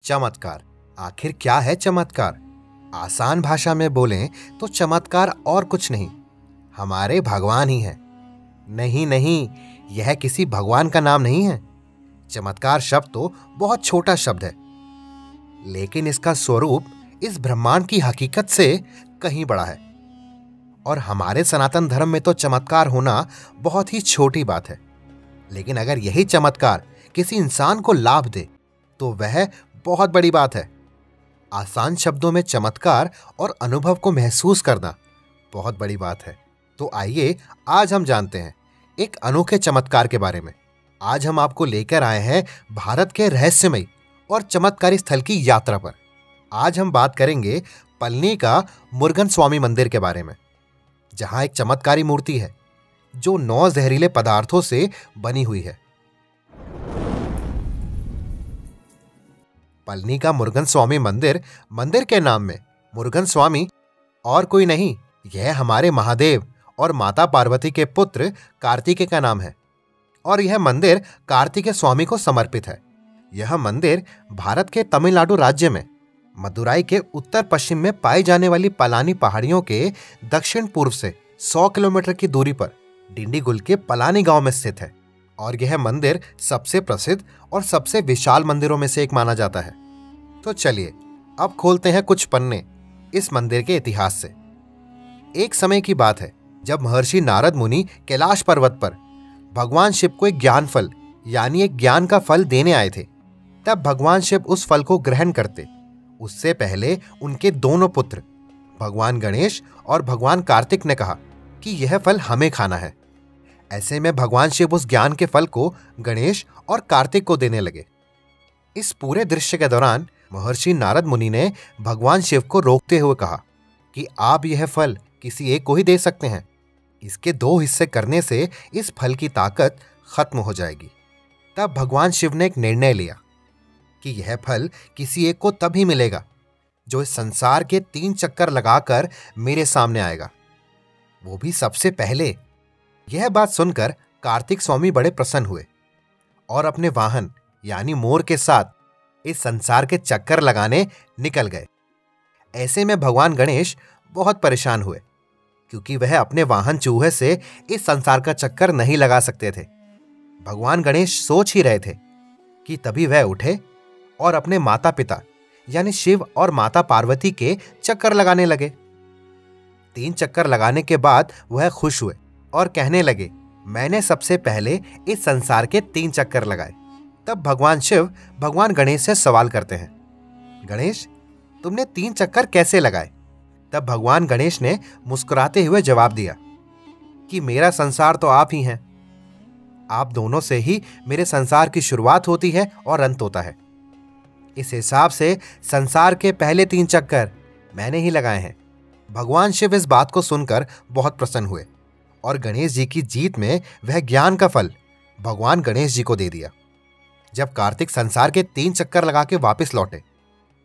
चमत्कार। आखिर क्या है चमत्कार? आसान भाषा में बोलें तो चमत्कार और कुछ नहीं, हमारे भगवान ही है। नहीं नहीं, यह किसी भगवान का नाम नहीं है। चमत्कार शब्द तो बहुत छोटा शब्द है, लेकिन इसका स्वरूप इस ब्रह्मांड की हकीकत से कहीं बड़ा है। और हमारे सनातन धर्म में तो चमत्कार होना बहुत ही छोटी बात है, लेकिन अगर यही चमत्कार किसी इंसान को लाभ दे तो वह बहुत बड़ी बात है। आसान शब्दों में चमत्कार और अनुभव को महसूस करना बहुत बड़ी बात है। तो आइए आज हम जानते हैं एक अनोखे चमत्कार के बारे में। आज हम आपको लेकर आए हैं भारत के रहस्यमयी और चमत्कारी स्थल की यात्रा पर। आज हम बात करेंगे पलनी का मुरुगन स्वामी मंदिर के बारे में, जहां एक चमत्कारी मूर्ति है जो 9 जहरीले पदार्थों से बनी हुई है। पलनी का मुरुगन स्वामी मंदिर, मंदिर के नाम में मुरुगन स्वामी और कोई नहीं, यह हमारे महादेव और माता पार्वती के पुत्र कार्तिकेय का नाम है। और यह मंदिर कार्तिकेय स्वामी को समर्पित है। यह मंदिर भारत के तमिलनाडु राज्य में मदुराई के उत्तर पश्चिम में पाई जाने वाली पलानी पहाड़ियों के दक्षिण पूर्व से 100 किलोमीटर की दूरी पर डिंडीगुल के पलानी गांव में स्थित है। और यह मंदिर सबसे प्रसिद्ध और सबसे विशाल मंदिरों में से एक माना जाता है। तो चलिए अब खोलते हैं कुछ पन्ने इस मंदिर के इतिहास से। एक समय की बात है जब महर्षि नारद मुनि कैलाश पर्वत पर भगवान शिव को एक ज्ञान फल यानी एक ज्ञान का फल देने आए थे। तब भगवान शिव उस फल को ग्रहण करते उससे पहले उनके दोनों पुत्र भगवान गणेश और भगवान कार्तिक ने कहा कि यह फल हमें खाना है। ऐसे में भगवान शिव उस ज्ञान के फल को गणेश और कार्तिक को देने लगे। इस पूरे दृश्य के दौरान महर्षि नारद मुनि ने भगवान शिव को रोकते हुए कहा कि आप यह फल किसी एक को ही दे सकते हैं। इसके 2 हिस्से करने से इस फल की ताकत खत्म हो जाएगी। तब भगवान शिव ने एक निर्णय लिया कि यह फल किसी एक को तभी मिलेगा जो इस संसार के 3 चक्कर लगाकर मेरे सामने आएगा, वो भी सबसे पहले। यह बात सुनकर कार्तिक स्वामी बड़े प्रसन्न हुए और अपने वाहन यानी मोर के साथ इस संसार के चक्कर लगाने निकल गए। ऐसे में भगवान गणेश बहुत परेशान हुए क्योंकि वह अपने वाहन चूहे से इस संसार का चक्कर नहीं लगा सकते थे। भगवान गणेश सोच ही रहे थे कि तभी वह उठे और अपने माता पिता यानी शिव और माता पार्वती के चक्कर लगाने लगे। 3 चक्कर लगाने के बाद वह खुश हुए और कहने लगे, मैंने सबसे पहले इस संसार के 3 चक्कर लगाए। तब भगवान शिव भगवान गणेश से सवाल करते हैं, गणेश तुमने 3 चक्कर कैसे लगाए? तब भगवान गणेश ने मुस्कुराते हुए जवाब दिया कि मेरा संसार तो आप ही हैं। आप दोनों से ही मेरे संसार की शुरुआत होती है और अंत होता है। इस हिसाब से संसार के पहले 3 चक्कर मैंने ही लगाए हैं। भगवान शिव इस बात को सुनकर बहुत प्रसन्न हुए और गणेश जी की जीत में वह ज्ञान का फल भगवान गणेश जी को दे दिया। जब कार्तिक संसार के 3 चक्कर लगा के वापस लौटे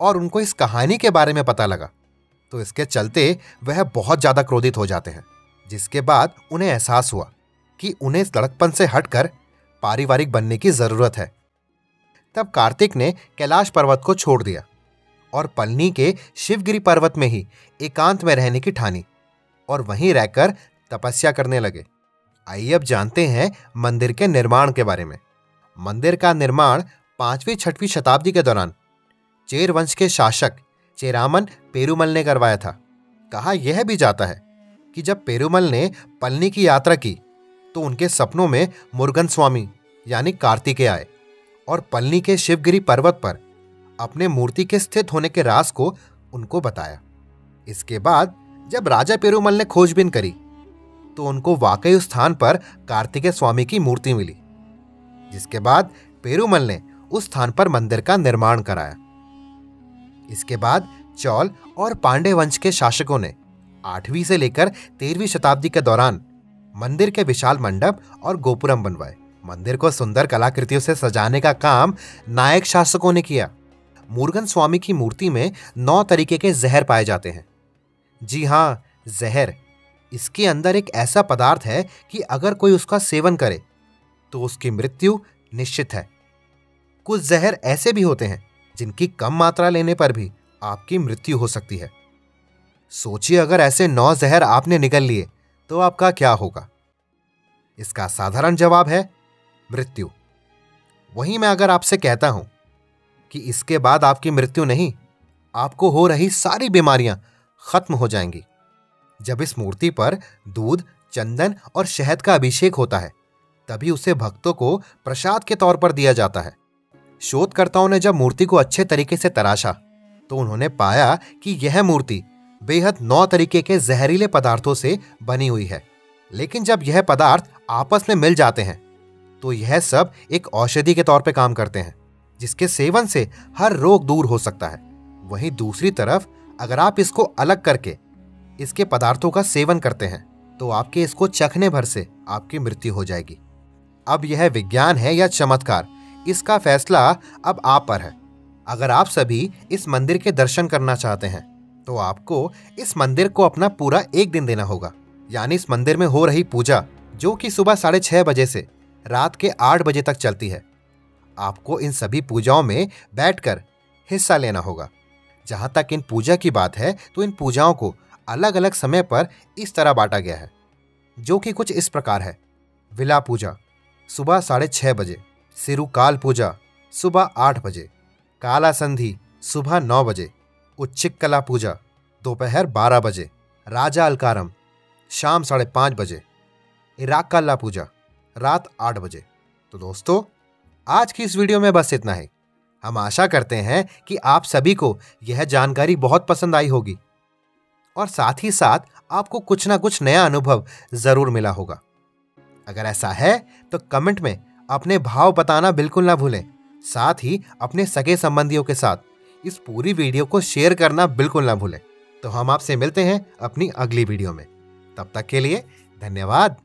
और उनको इस कहानी के बारे में पता लगा तो इसके चलते वह बहुत ज्यादा क्रोधित हो जाते हैं, जिसके बाद उन्हें एहसास हुआ कि उन्हें इस लड़कपन से हटकर पारिवारिक बनने की जरूरत है। तब कार्तिक ने कैलाश पर्वत को छोड़ दिया और पलनी के शिवगिरी पर्वत में ही एकांत में रहने की ठानी और वहीं रहकर तपस्या करने लगे। आइए अब जानते हैं मंदिर के निर्माण के बारे में। मंदिर का निर्माण 5वीं-6वीं शताब्दी के दौरान चेर वंश के शासक चेरामन पेरुमल ने करवाया था। कहा यह भी जाता है कि जब पेरुमल ने पलनी की यात्रा की तो उनके सपनों में मुरुगन स्वामी यानी कार्तिकेय आए और पलनी के शिवगिरी पर्वत पर अपने मूर्ति के स्थित होने के राज को उनको बताया। इसके बाद जब राजा पेरुमल ने खोजबीन करी तो उनको वाकई उस स्थान पर कार्तिकेय स्वामी की मूर्ति मिली, जिसके बाद पेरुमल ने उस स्थान पर मंदिर का निर्माण कराया। इसके बाद चौल और पांडे वंश के शासकों ने 8वीं से लेकर 13वीं शताब्दी के दौरान मंदिर के विशाल मंडप और गोपुरम बनवाए। मंदिर को सुंदर कलाकृतियों से सजाने का काम नायक शासकों ने किया। मुरुगन स्वामी की मूर्ति में 9 तरीके के जहर पाए जाते हैं। जी हाँ, जहर। इसके अंदर एक ऐसा पदार्थ है कि अगर कोई उसका सेवन करे तो उसकी मृत्यु निश्चित है। कुछ जहर ऐसे भी होते हैं जिनकी कम मात्रा लेने पर भी आपकी मृत्यु हो सकती है। सोचिए, अगर ऐसे 9 जहर आपने निगल लिए तो आपका क्या होगा? इसका साधारण जवाब है मृत्यु। वहीं मैं अगर आपसे कहता हूं कि इसके बाद आपकी मृत्यु नहीं, आपको हो रही सारी बीमारियां खत्म हो जाएंगी। जब इस मूर्ति पर दूध, चंदन और शहद का अभिषेक होता है, तभी उसे भक्तों को प्रसाद के तौर पर दिया जाता है। शोधकर्ताओं ने जब मूर्ति को अच्छे तरीके से तराशा तो उन्होंने पाया कि यह मूर्ति बेहद 9 तरीके के जहरीले पदार्थों से बनी हुई है। लेकिन जब यह पदार्थ आपस में मिल जाते हैं तो यह सब एक औषधि के तौर पर काम करते हैं, जिसके सेवन से हर रोग दूर हो सकता है। वहीं दूसरी तरफ अगर आप इसको अलग करके इसके पदार्थों का सेवन करते हैं तो आपके इसको चखने भर से आपकी मृत्यु हो जाएगी। अब यह विज्ञान है या चमत्कार, इसका फैसला अब आप पर है। अगर आप सभी इस मंदिर के दर्शन करना चाहते हैं तो आपको इस मंदिर को अपना पूरा 1 दिन देना होगा। यानी इस मंदिर में हो रही पूजा, जो कि सुबह 6:30 बजे से रात के 8 बजे तक चलती है, आपको इन सभी पूजाओं में बैठकर हिस्सा लेना होगा। जहां तक इन पूजा की बात है तो इन पूजाओं को अलग अलग समय पर इस तरह बांटा गया है, जो कि कुछ इस प्रकार है। विला पूजा सुबह 6:30 बजे, सिरुकाल पूजा सुबह 8 बजे, काला संधि सुबह 9 बजे, उच्चिकला पूजा दोपहर 12 बजे, राजा अलकारम शाम 5:30 बजे, इराक्काला पूजा रात 8 बजे। तो दोस्तों, आज की इस वीडियो में बस इतना ही। हम आशा करते हैं कि आप सभी को यह जानकारी बहुत पसंद आई होगी और साथ ही साथ आपको कुछ ना कुछ नया अनुभव जरूर मिला होगा। अगर ऐसा है तो कमेंट में अपने भाव बताना बिल्कुल ना भूलें। साथ ही अपने सगे संबंधियों के साथ इस पूरी वीडियो को शेयर करना बिल्कुल ना भूलें। तो हम आपसे मिलते हैं अपनी अगली वीडियो में। तब तक के लिए धन्यवाद।